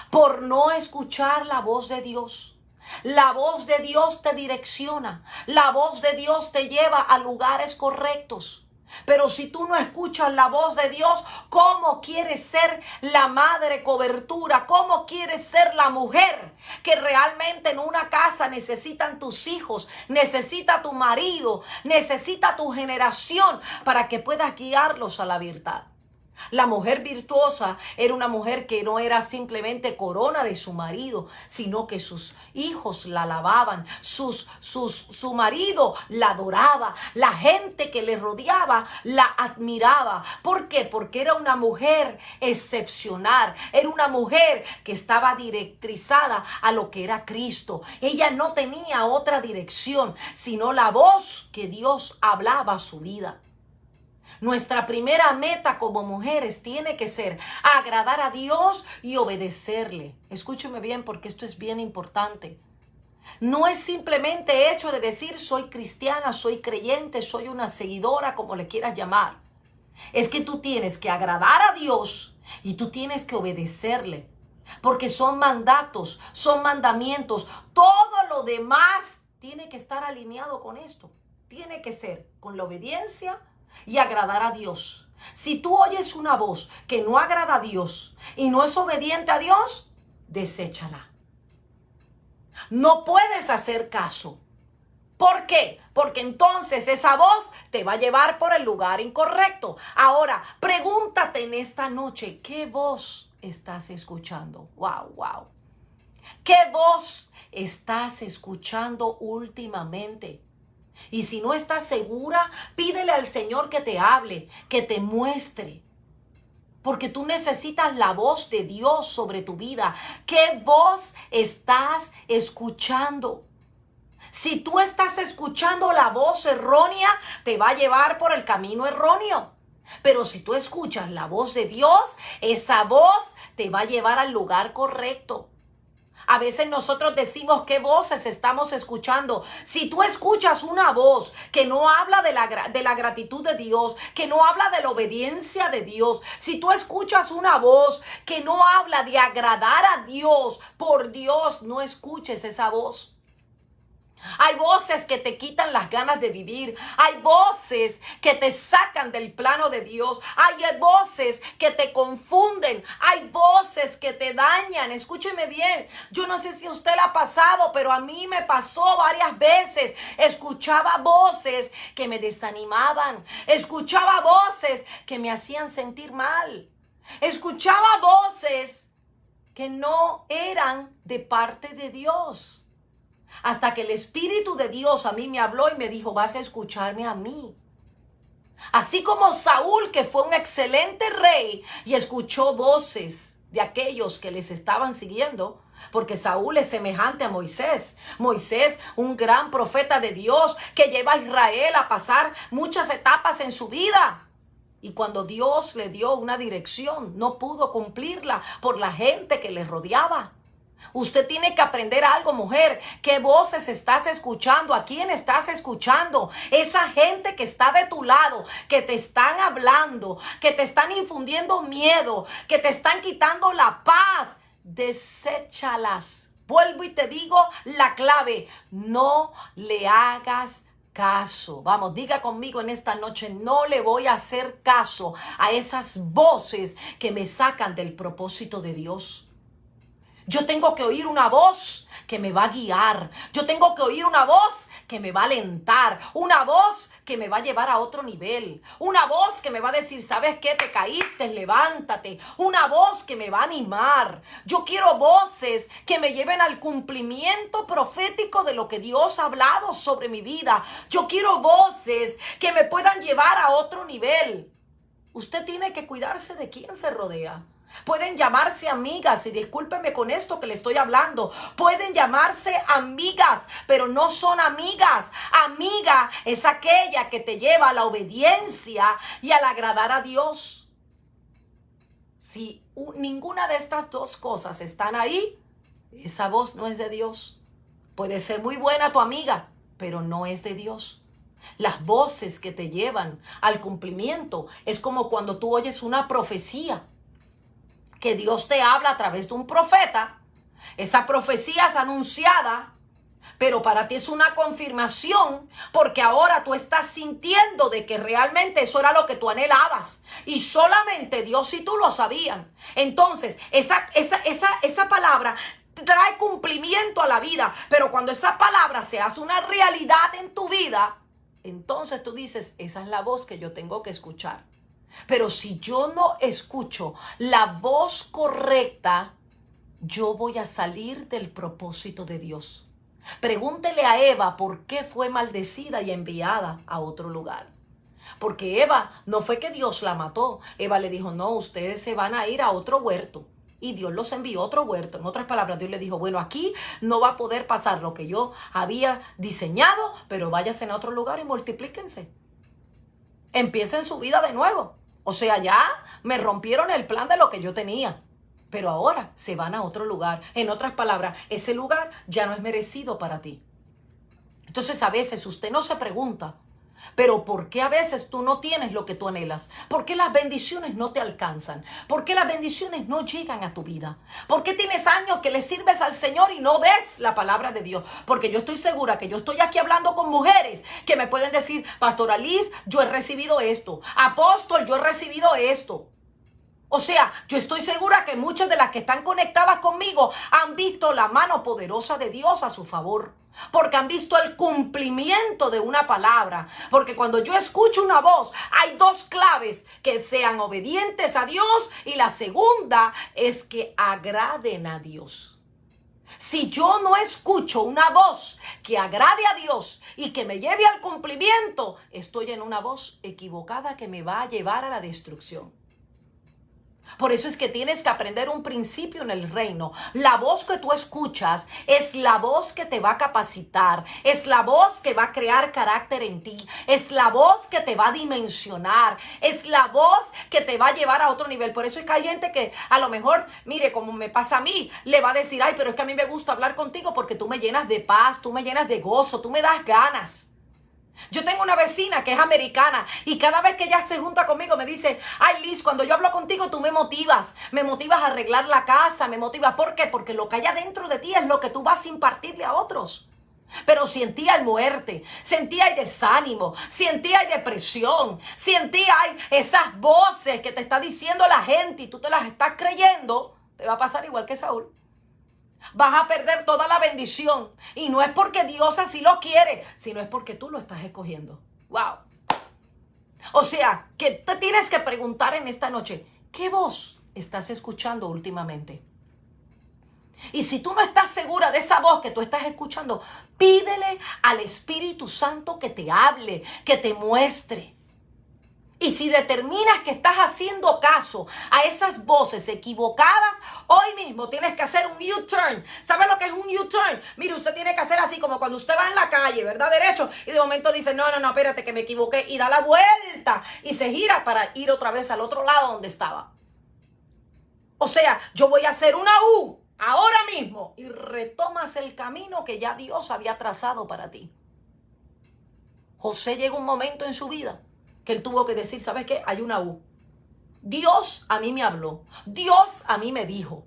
Speaker 1: por no escuchar la voz de Dios. La voz de Dios te direcciona. La voz de Dios te lleva a lugares correctos. Pero si tú no escuchas la voz de Dios, ¿cómo quieres ser la madre cobertura? ¿Cómo quieres ser la mujer que realmente en una casa necesitan tus hijos, necesita tu marido, necesita tu generación para que puedas guiarlos a la verdad? La mujer virtuosa era una mujer que no era simplemente corona de su marido, sino que sus hijos la alababan, su marido la adoraba, la gente que le rodeaba la admiraba. ¿Por qué? Porque era una mujer excepcional, era una mujer que estaba directrizada a lo que era Cristo. Ella no tenía otra dirección, sino la voz que Dios hablaba a su vida. Nuestra primera meta como mujeres tiene que ser agradar a Dios y obedecerle. Escúcheme bien porque esto es bien importante. No es simplemente hecho de decir soy cristiana, soy creyente, soy una seguidora, como le quieras llamar. Es que tú tienes que agradar a Dios y tú tienes que obedecerle. Porque son mandatos, son mandamientos. Todo lo demás tiene que estar alineado con esto. Tiene que ser con la obediencia y agradar a Dios. Si tú oyes una voz que no agrada a Dios y no es obediente a Dios, deséchala. no puedes hacer caso. ¿Por qué? Porque entonces esa voz te va a llevar por el lugar incorrecto. Ahora, pregúntate en esta noche, ¿qué voz estás escuchando? Wow, wow. ¿Qué voz estás escuchando últimamente? Y si no estás segura, pídele al Señor que te hable, que te muestre. Porque tú necesitas la voz de Dios sobre tu vida. ¿Qué voz estás escuchando? Si tú estás escuchando la voz errónea, te va a llevar por el camino erróneo. Pero si tú escuchas la voz de Dios, esa voz te va a llevar al lugar correcto. A veces nosotros decimos qué voces estamos escuchando. Si tú escuchas una voz que no habla de la gratitud de Dios, que no habla de la obediencia de Dios, si tú escuchas una voz que no habla de agradar a Dios, por Dios, no escuches esa voz. Hay voces que te quitan las ganas de vivir. Hay voces que te sacan del plano de Dios. Hay voces que te confunden. Hay voces que te dañan. Escúcheme bien. Yo no sé si a usted le ha pasado, pero a mí me pasó varias veces. Escuchaba voces que me desanimaban. Escuchaba voces que me hacían sentir mal. Escuchaba voces que no eran de parte de Dios. Hasta que el Espíritu de Dios a mí me habló y me dijo, vas a escucharme a mí. Así como Saúl, que fue un excelente rey y escuchó voces de aquellos que les estaban siguiendo, porque Saúl es semejante a Moisés. Moisés, un gran profeta de Dios que lleva a Israel a pasar muchas etapas en su vida. Y cuando Dios le dio una dirección, no pudo cumplirla por la gente que le rodeaba. Usted tiene que aprender algo, mujer. ¿Qué voces estás escuchando? ¿A quién estás escuchando? Esa gente que está de tu lado, que te están hablando, que te están infundiendo miedo, que te están quitando la paz. Deséchalas. Vuelvo y te digo la clave. No le hagas caso. Vamos, diga conmigo en esta noche, no le voy a hacer caso a esas voces que me sacan del propósito de Dios. Yo tengo que oír una voz que me va a guiar. Yo tengo que oír una voz que me va a alentar. Una voz que me va a llevar a otro nivel. Una voz que me va a decir, ¿sabes qué? Te caíste, levántate. Una voz que me va a animar. Yo quiero voces que me lleven al cumplimiento profético de lo que Dios ha hablado sobre mi vida. Yo quiero voces que me puedan llevar a otro nivel. Usted tiene que cuidarse de quién se rodea. Pueden llamarse amigas, y discúlpeme con esto que le estoy hablando. Pueden llamarse amigas, pero no son amigas. Amiga es aquella que te lleva a la obediencia y al agradar a Dios. Si ninguna de estas dos cosas están ahí, esa voz no es de Dios. Puede ser muy buena tu amiga, pero no es de Dios. Las voces que te llevan al cumplimiento es como cuando tú oyes una profecía que Dios te habla a través de un profeta. Esa profecía es anunciada, pero para ti es una confirmación, porque ahora tú estás sintiendo de que realmente eso era lo que tú anhelabas, y solamente Dios y tú lo sabían. Entonces esa palabra trae cumplimiento a la vida, pero cuando esa palabra se hace una realidad en tu vida, entonces tú dices, esa es la voz que yo tengo que escuchar. Pero si yo no escucho la voz correcta, yo voy a salir del propósito de Dios. Pregúntele a Eva por qué fue maldecida y enviada a otro lugar. Porque Eva no fue que Dios la mató. Eva le dijo, no, ustedes se van a ir a otro huerto. Y Dios los envió a otro huerto. En otras palabras, Dios le dijo, bueno, aquí no va a poder pasar lo que yo había diseñado, pero váyanse a otro lugar y multiplíquense. Empiecen su vida de nuevo. O sea, ya me rompieron el plan de lo que yo tenía. Pero ahora se van a otro lugar. En otras palabras, ese lugar ya no es merecido para ti. Entonces a veces usted no se pregunta, pero ¿por qué a veces tú no tienes lo que tú anhelas? ¿Por qué las bendiciones no te alcanzan? ¿Por qué las bendiciones no llegan a tu vida? ¿Por qué tienes años que le sirves al Señor y no ves la palabra de Dios? Porque yo estoy segura que yo estoy aquí hablando con mujeres que me pueden decir, Pastora Liz, yo he recibido esto. Apóstol, yo he recibido esto. O sea, yo estoy segura que muchas de las que están conectadas conmigo han visto la mano poderosa de Dios a su favor. Porque han visto el cumplimiento de una palabra. Porque cuando yo escucho una voz, hay dos claves: que sean obedientes a Dios, y la segunda es que agraden a Dios. Si yo no escucho una voz que agrade a Dios y que me lleve al cumplimiento, estoy en una voz equivocada que me va a llevar a la destrucción. Por eso es que tienes que aprender un principio en el reino. La voz que tú escuchas es la voz que te va a capacitar, es la voz que va a crear carácter en ti, es la voz que te va a dimensionar, es la voz que te va a llevar a otro nivel. Por eso es que hay gente que a lo mejor, mire, como me pasa a mí, le va a decir: ay, pero es que a mí me gusta hablar contigo porque tú me llenas de paz, tú me llenas de gozo, tú me das ganas. Yo tengo una vecina que es americana y cada vez que ella se junta conmigo me dice: ay, Liz, cuando yo hablo contigo tú me motivas a arreglar la casa, me motivas. ¿Por qué? Porque lo que hay adentro de ti es lo que tú vas a impartirle a otros. Pero si en ti hay muerte, si en ti hay desánimo, si en ti hay depresión, si en ti hay esas voces que te está diciendo la gente y tú te las estás creyendo, te va a pasar igual que Saúl. Vas a perder toda la bendición. Y no es porque Dios así lo quiere, sino es porque tú lo estás escogiendo. ¡Wow! O sea, que te tienes que preguntar en esta noche: ¿qué voz estás escuchando últimamente? Y si tú no estás segura de esa voz que tú estás escuchando, pídele al Espíritu Santo que te hable, que te muestre. Y si determinas que estás haciendo caso a esas voces equivocadas, hoy mismo tienes que hacer un U-turn. ¿Sabe lo que es un U-turn? Mire, usted tiene que hacer así como cuando usted va en la calle, ¿verdad? Derecho. Y de momento dice: no, espérate que me equivoqué. Y da la vuelta y se gira para ir otra vez al otro lado donde estaba. O sea, yo voy a hacer una U ahora mismo y retomas el camino que ya Dios había trazado para ti. José llegó un momento en su vida que él tuvo que decir: ¿sabes qué? Hay una U. Dios a mí me habló. Dios a mí me dijo.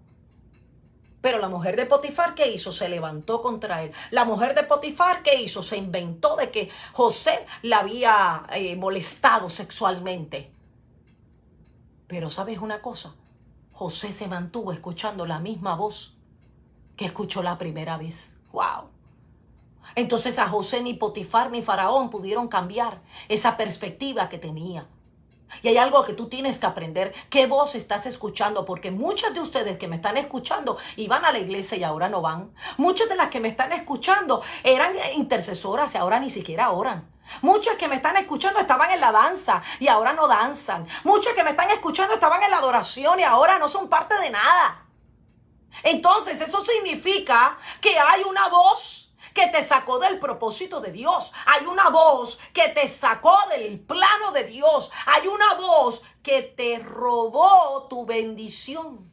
Speaker 1: Pero la mujer de Potifar, ¿qué hizo? Se levantó contra él. La mujer de Potifar, ¿qué hizo? Se inventó de que José la había molestado sexualmente. Pero ¿sabes una cosa? José se mantuvo escuchando la misma voz que escuchó la primera vez. ¡Wow! Entonces a José ni Potifar ni Faraón pudieron cambiar esa perspectiva que tenía. Y hay algo que tú tienes que aprender: ¿qué voz estás escuchando? Porque muchas de ustedes que me están escuchando iban a la iglesia y ahora no van. Muchas de las que me están escuchando eran intercesoras y ahora ni siquiera oran. Muchas que me están escuchando estaban en la danza y ahora no danzan. Muchas que me están escuchando estaban en la adoración y ahora no son parte de nada. Entonces eso significa que hay una voz que te sacó del propósito de Dios. Hay una voz que te sacó del plano de Dios. Hay una voz que te robó tu bendición.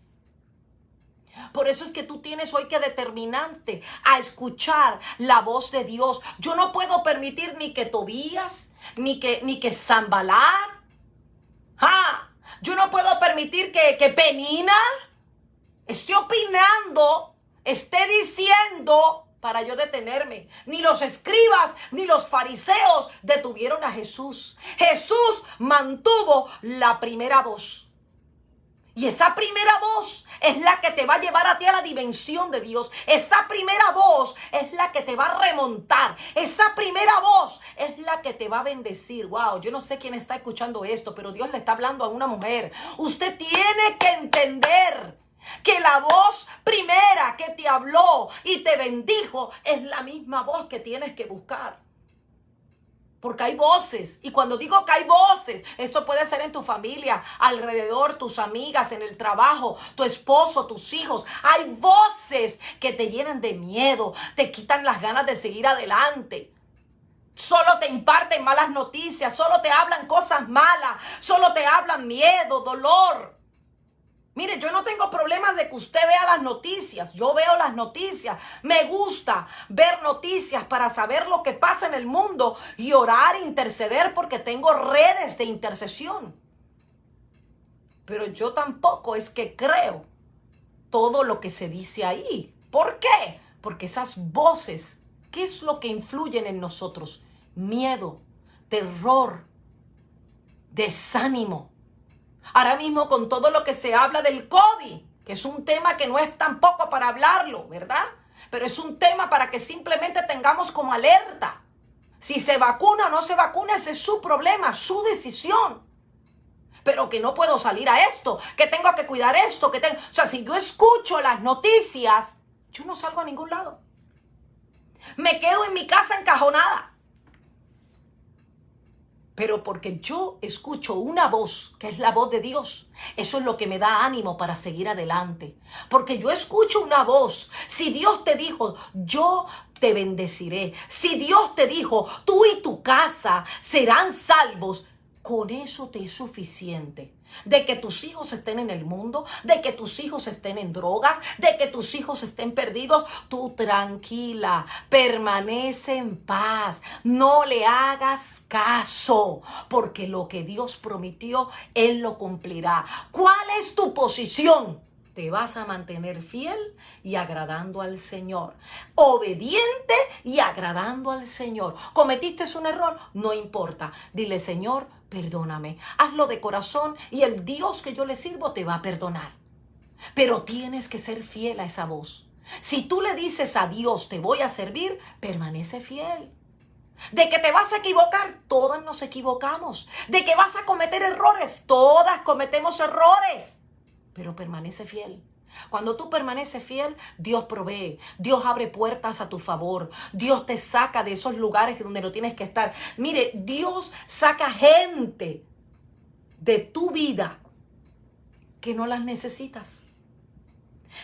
Speaker 1: Por eso es que tú tienes hoy que determinarte a escuchar la voz de Dios. Yo no puedo permitir ni que Tobías, ni que Sanbalat. Yo no puedo permitir que Penina esté opinando, esté diciendo para yo detenerme. Ni los escribas ni los fariseos detuvieron a Jesús. Jesús mantuvo la primera voz. Y esa primera voz es la que te va a llevar a ti a la dimensión de Dios. Esa primera voz es la que te va a remontar. Esa primera voz es la que te va a bendecir. Wow, yo no sé quién está escuchando esto, pero Dios le está hablando a una mujer. Usted tiene que entender que la voz primera que te habló y te bendijo es la misma voz que tienes que buscar. Porque hay voces, y cuando digo que hay voces, esto puede ser en tu familia, alrededor, tus amigas, en el trabajo, tu esposo, tus hijos. Hay voces que te llenan de miedo, te quitan las ganas de seguir adelante. Solo te imparten malas noticias, solo te hablan cosas malas, solo te hablan miedo, dolor. Mire, yo no tengo problemas de que usted vea las noticias. Yo veo las noticias. Me gusta ver noticias para saber lo que pasa en el mundo y orar, interceder, porque tengo redes de intercesión. Pero yo tampoco es que creo todo lo que se dice ahí. ¿Por qué? Porque esas voces, ¿qué es lo que influyen en nosotros? Miedo, terror, desánimo. Ahora mismo con todo lo que se habla del COVID, que es un tema que no es tampoco para hablarlo, ¿verdad? Pero es un tema para que simplemente tengamos como alerta. Si se vacuna o no se vacuna, ese es su problema, su decisión. Pero que no puedo salir a esto, que tengo que cuidar esto, que tengo... O sea, si yo escucho las noticias, yo no salgo a ningún lado. Me quedo en mi casa encajonada. Pero porque yo escucho una voz, que es la voz de Dios, eso es lo que me da ánimo para seguir adelante. Porque yo escucho una voz. Si Dios te dijo, yo te bendeciré. Si Dios te dijo, tú y tu casa serán salvos, con eso te es suficiente. De que tus hijos estén en el mundo, de que tus hijos estén en drogas, de que tus hijos estén perdidos, tú tranquila, permanece en paz, no le hagas caso, porque lo que Dios prometió, Él lo cumplirá. ¿Cuál es tu posición? Te vas a mantener fiel y agradando al Señor. Obediente y agradando al Señor. ¿Cometiste un error? No importa. Dile, Señor, perdóname. Hazlo de corazón y el Dios que yo le sirvo te va a perdonar. Pero tienes que ser fiel a esa voz. Si tú le dices a Dios, te voy a servir, permanece fiel. De que te vas a equivocar, todas nos equivocamos. De que vas a cometer errores, todas cometemos errores. Pero permanece fiel. Cuando tú permaneces fiel, Dios provee, Dios abre puertas a tu favor, Dios te saca de esos lugares donde no tienes que estar. Mire, Dios saca gente de tu vida que no las necesitas.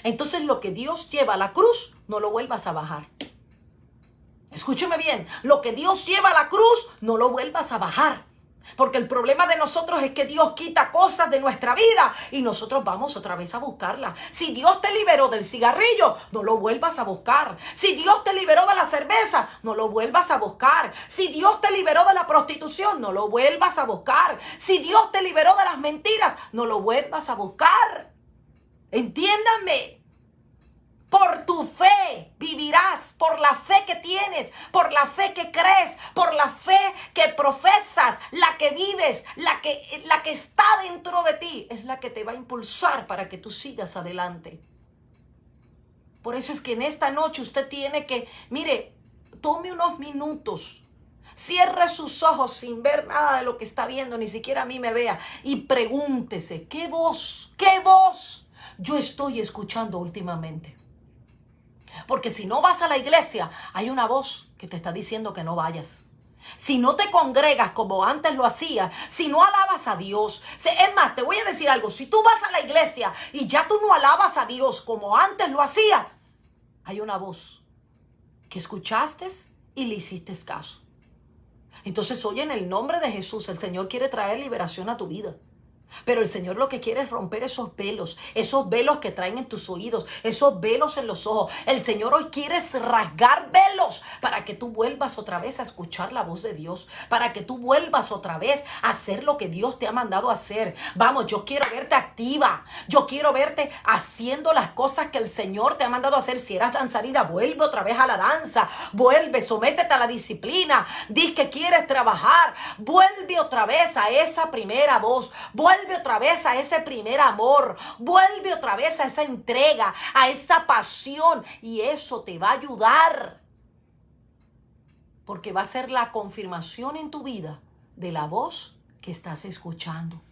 Speaker 1: Entonces lo que Dios lleva a la cruz, no lo vuelvas a bajar. Escúcheme bien, lo que Dios lleva a la cruz, no lo vuelvas a bajar. Porque el problema de nosotros es que Dios quita cosas de nuestra vida y nosotros vamos otra vez a buscarlas. Si Dios te liberó del cigarrillo, no lo vuelvas a buscar. Si Dios te liberó de la cerveza, no lo vuelvas a buscar. Si Dios te liberó de la prostitución, no lo vuelvas a buscar. Si Dios te liberó de las mentiras, no lo vuelvas a buscar. Entiéndanme. Por tu fe vivirás, por la fe que tienes, por la fe que crees, por la fe que profesas, la que vives, la que está dentro de ti, es la que te va a impulsar para que tú sigas adelante. Por eso es que en esta noche usted tiene que, mire, tome unos minutos, cierre sus ojos sin ver nada de lo que está viendo, ni siquiera a mí me vea, y pregúntese, qué voz yo estoy escuchando últimamente? Porque si no vas a la iglesia, hay una voz que te está diciendo que no vayas. Si no te congregas como antes lo hacías, si no alabas a Dios, es más, te voy a decir algo, si tú vas a la iglesia y ya tú no alabas a Dios como antes lo hacías, hay una voz que escuchaste y le hiciste caso. Entonces hoy en el nombre de Jesús, el Señor quiere traer liberación a tu vida. Pero el Señor lo que quiere es romper esos velos que traen en tus oídos, esos velos en los ojos. El Señor hoy quiere rasgar velos para que tú vuelvas otra vez a escuchar la voz de Dios, para que tú vuelvas otra vez a hacer lo que Dios te ha mandado a hacer. Vamos, yo quiero verte activa, yo quiero verte haciendo las cosas que el Señor te ha mandado a hacer. Si eras danzarina, vuelve otra vez a la danza, vuelve, sométete a la disciplina, di que quieres trabajar, vuelve otra vez a esa primera voz, vuelve otra vez a ese primer amor, vuelve otra vez a esa entrega, a esa pasión, y eso te va a ayudar, porque va a ser la confirmación en tu vida de la voz que estás escuchando.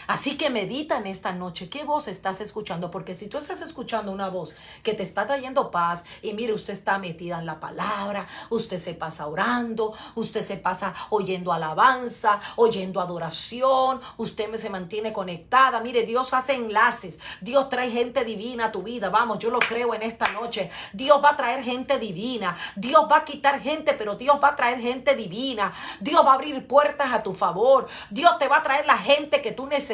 Speaker 1: Así que medita en esta noche, ¿qué voz estás escuchando? Porque si tú estás escuchando una voz que te está trayendo paz, y mire, usted está metida en la palabra, usted se pasa orando, usted se pasa oyendo alabanza, oyendo adoración, usted se mantiene conectada. Mire, Dios hace enlaces, Dios trae gente divina a tu vida. Vamos, yo lo creo en esta noche. Dios va a traer gente divina, Dios va a quitar gente, pero Dios va a traer gente divina. Dios va a abrir puertas a tu favor, Dios te va a traer la gente que tú necesitas.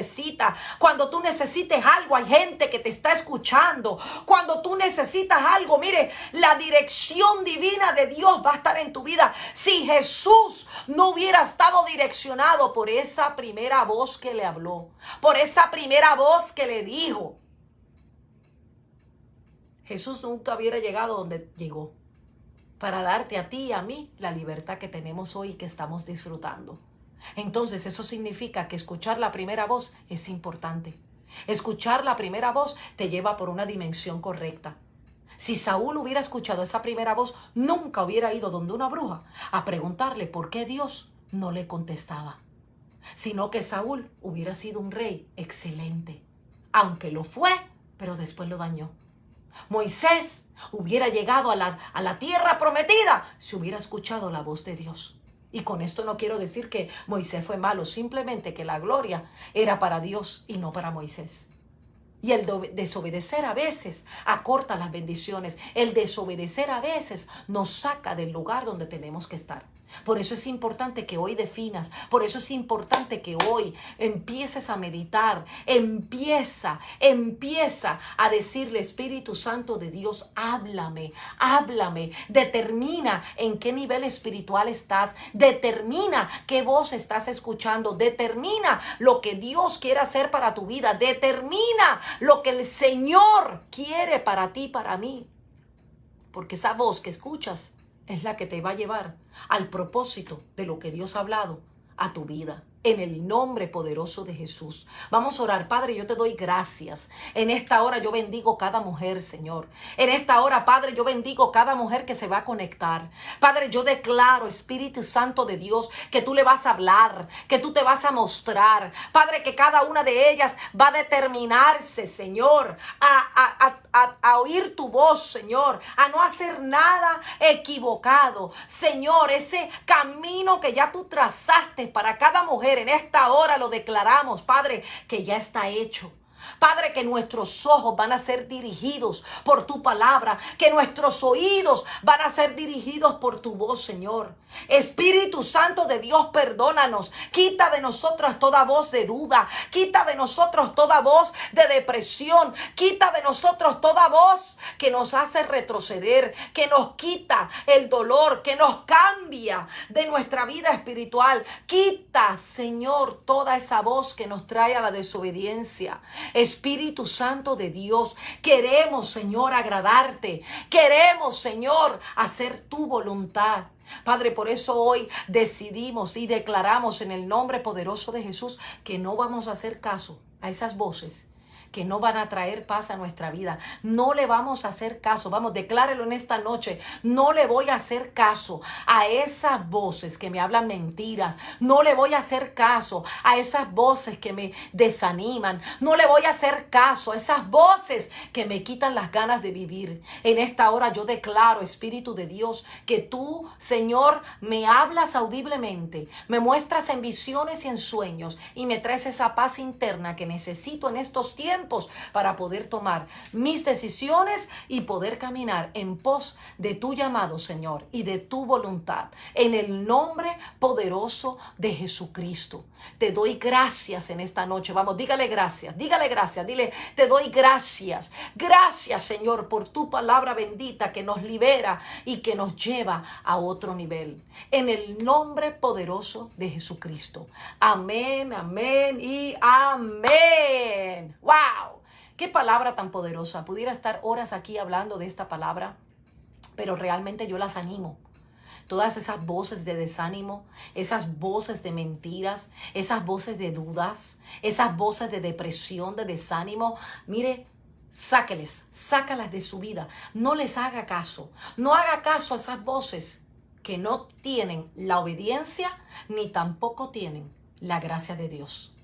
Speaker 1: Cuando tú necesites algo, hay gente que te está escuchando. Cuando tú necesitas algo, mire, la dirección divina de Dios va a estar en tu vida. Si Jesús no hubiera estado direccionado por esa primera voz que le habló, por esa primera voz que le dijo, Jesús nunca hubiera llegado donde llegó, para darte a ti y a mí la libertad que tenemos hoy y que estamos disfrutando. Entonces eso significa que escuchar la primera voz es importante. Escuchar la primera voz te lleva por una dimensión correcta. Si Saúl hubiera escuchado esa primera voz, nunca hubiera ido donde una bruja a preguntarle por qué Dios no le contestaba. Sino que Saúl hubiera sido un rey excelente. Aunque lo fue, pero después lo dañó. Moisés hubiera llegado a la tierra prometida si hubiera escuchado la voz de Dios. Y con esto no quiero decir que Moisés fue malo, simplemente que la gloria era para Dios y no para Moisés. Y el desobedecer a veces acorta las bendiciones. El desobedecer a veces nos saca del lugar donde tenemos que estar. Por eso es importante que hoy definas, por eso es importante que hoy empieces a meditar, empieza a decirle, Espíritu Santo de Dios, háblame, determina en qué nivel espiritual estás, determina qué voz estás escuchando, determina lo que Dios quiere hacer para tu vida, determina lo que el Señor quiere para ti, para mí, porque esa voz que escuchas es la que te va a llevar al propósito de lo que Dios ha hablado a tu vida. En el nombre poderoso de Jesús. Vamos a orar. Padre, yo te doy gracias. En esta hora yo bendigo cada mujer, Señor. En esta hora, Padre, yo bendigo cada mujer que se va a conectar. Padre, yo declaro, Espíritu Santo de Dios, que tú le vas a hablar, que tú te vas a mostrar. Padre, que cada una de ellas va a determinarse, Señor, a oír tu voz, Señor, a no hacer nada equivocado. Señor, ese camino que ya tú trazaste para cada mujer, en esta hora lo declaramos, Padre, que ya está hecho. Padre, que nuestros ojos van a ser dirigidos por tu palabra, que nuestros oídos van a ser dirigidos por tu voz, Señor. Espíritu Santo de Dios, perdónanos. Quita de nosotros toda voz de duda. Quita de nosotros toda voz de depresión. Quita de nosotros toda voz que nos hace retroceder, que nos quita el dolor, que nos cambia de nuestra vida espiritual. Quita, Señor, toda esa voz que nos trae a la desobediencia. Espíritu Santo de Dios, queremos, Señor, agradarte. Queremos, Señor, hacer tu voluntad. Padre, por eso hoy decidimos y declaramos en el nombre poderoso de Jesús que no vamos a hacer caso a esas voces que no van a traer paz a nuestra vida. No le vamos a hacer caso. Vamos, declárelo en esta noche. No le voy a hacer caso a esas voces que me hablan mentiras. No le voy a hacer caso a esas voces que me desaniman. No le voy a hacer caso a esas voces que me quitan las ganas de vivir. En esta hora yo declaro, Espíritu de Dios, que tú, Señor, me hablas audiblemente, me muestras en visiones y en sueños y me traes esa paz interna que necesito en estos tiempos para poder tomar mis decisiones y poder caminar en pos de tu llamado, Señor, y de tu voluntad. En el nombre poderoso de Jesucristo. Te doy gracias en esta noche. Vamos, dígale gracias, dile, te doy gracias. Gracias, Señor, por tu palabra bendita que nos libera y que nos lleva a otro nivel. En el nombre poderoso de Jesucristo. Amén, amén y amén. ¡Wow! ¡Qué palabra tan poderosa! Pudiera estar horas aquí hablando de esta palabra, pero realmente yo las animo. Todas esas voces de desánimo, esas voces de mentiras, esas voces de dudas, esas voces de depresión, de desánimo, mire, sácalas de su vida. No les haga caso. No haga caso a esas voces que no tienen la obediencia ni tampoco tienen la gracia de Dios.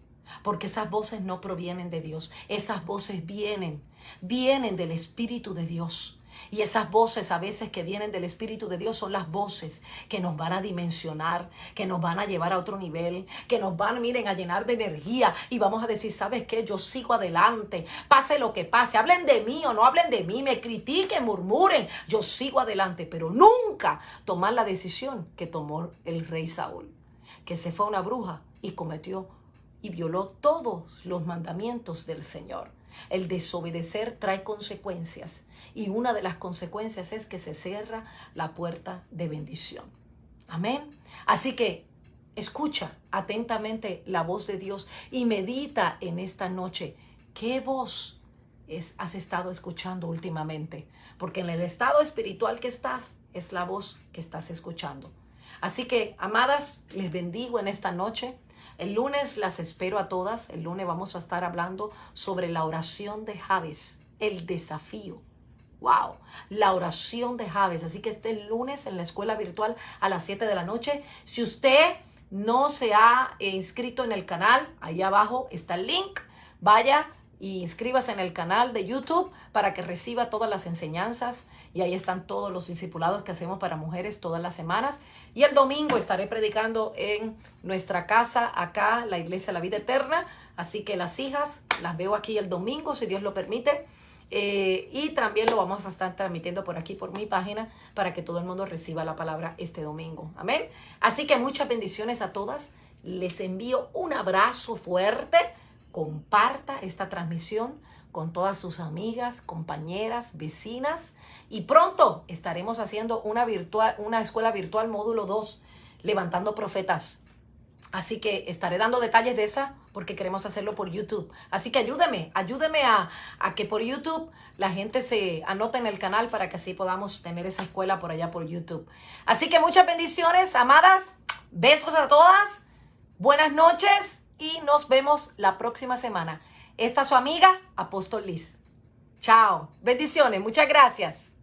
Speaker 1: Porque esas voces no provienen de Dios. Esas voces vienen del Espíritu de Dios. Y esas voces a veces que vienen del Espíritu de Dios son las voces que nos van a dimensionar, que nos van a llevar a otro nivel, que nos van, miren, a llenar de energía y vamos a decir, ¿sabes qué? Yo sigo adelante, pase lo que pase, hablen de mí o no hablen de mí, me critiquen, murmuren, yo sigo adelante, pero nunca tomar la decisión que tomó el rey Saúl, que se fue a una bruja y cometió y violó todos los mandamientos del Señor. El desobedecer trae consecuencias y una de las consecuencias es que se cierra la puerta de bendición. Amén. Así que escucha atentamente la voz de Dios y medita en esta noche. ¿Qué voz has estado escuchando últimamente? Porque en el estado espiritual que estás es la voz que estás escuchando. Así que, amadas, les bendigo en esta noche. El lunes las espero a todas. El lunes vamos a estar hablando sobre la oración de Jabes, el desafío. Wow, la oración de Jabes. Así que este lunes en la escuela virtual a las 7 de la noche. Si usted no se ha inscrito en el canal, ahí abajo está el link. Vaya y inscríbase en el canal de YouTube para que reciba todas las enseñanzas. Y ahí están todos los discipulados que hacemos para mujeres todas las semanas. Y el domingo estaré predicando en nuestra casa, acá, la Iglesia de la Vida Eterna. Así que las hijas las veo aquí el domingo, si Dios lo permite. Y también lo vamos a estar transmitiendo por aquí, por mi página, para que todo el mundo reciba la palabra este domingo. Amén. Así que muchas bendiciones a todas. Les envío un abrazo fuerte. Comparta esta transmisión con todas sus amigas, compañeras, vecinas. Y pronto estaremos haciendo una escuela virtual módulo 2, levantando profetas. Así que estaré dando detalles de esa porque queremos hacerlo por YouTube. Así que ayúdeme a que por YouTube la gente se anote en el canal para que así podamos tener esa escuela por allá por YouTube. Así que muchas bendiciones, amadas. Besos a todas. Buenas noches y nos vemos la próxima semana. Esta es su amiga, Apóstol Liz. Chao. Bendiciones. Muchas gracias.